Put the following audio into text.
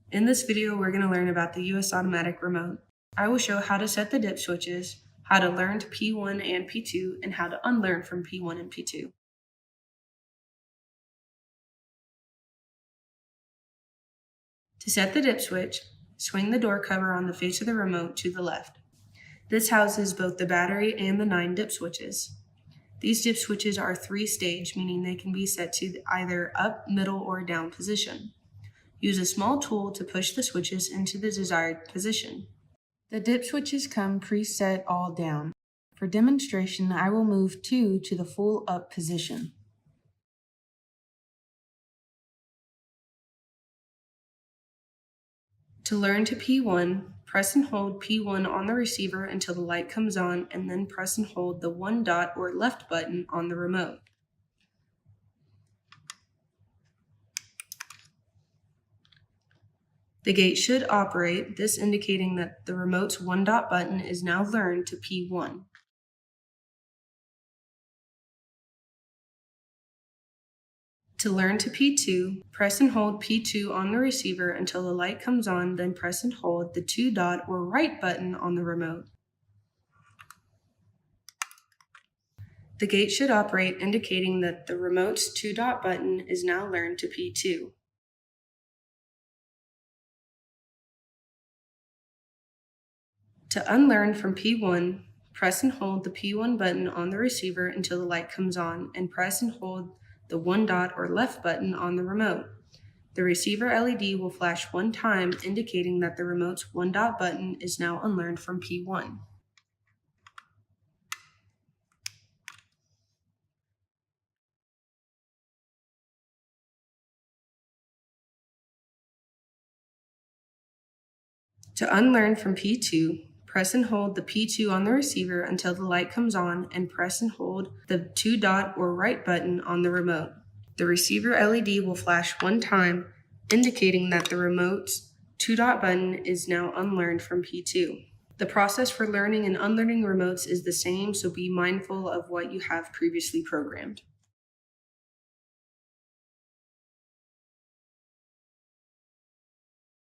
In this video, we're going to learn about the USAutomatic remote. I will show how to set the dip switches, how to learn to P1 and P2, and how to unlearn from P1 and P2. To set the dip switch, swing the door cover on the face of the remote to the left. This houses both the battery and the 9 dip switches. These dip switches are 3-stage, meaning they can be set to either up, middle, or down position. Use a small tool to push the switches into the desired position. The dip switches come preset all down. For demonstration, I will move 2 to the full up position. To learn to P1, press and hold P1 on the receiver until the light comes on, and then press and hold the 1 dot or left button on the remote. The gate should operate, this indicating that the remote's 1 dot button is now learned to P1. To learn to P2, press and hold P2 on the receiver until the light comes on, then press and hold the 2 dot or right button on the remote. The gate should operate, indicating that the remote's 2 dot button is now learned to P2. To unlearn from P1, press and hold the P1 button on the receiver until the light comes on, and press and hold the 1 dot or left button on the remote. The receiver LED will flash 1 time, indicating that the remote's 1 dot button is now unlearned from P1. To unlearn from P2, press and hold the P2 on the receiver until the light comes on, and press and hold the 2 dot or right button on the remote. The receiver LED will flash 1 time, indicating that the remote's 2 dot button is now unlearned from P2. The process for learning and unlearning remotes is the same, so be mindful of what you have previously programmed.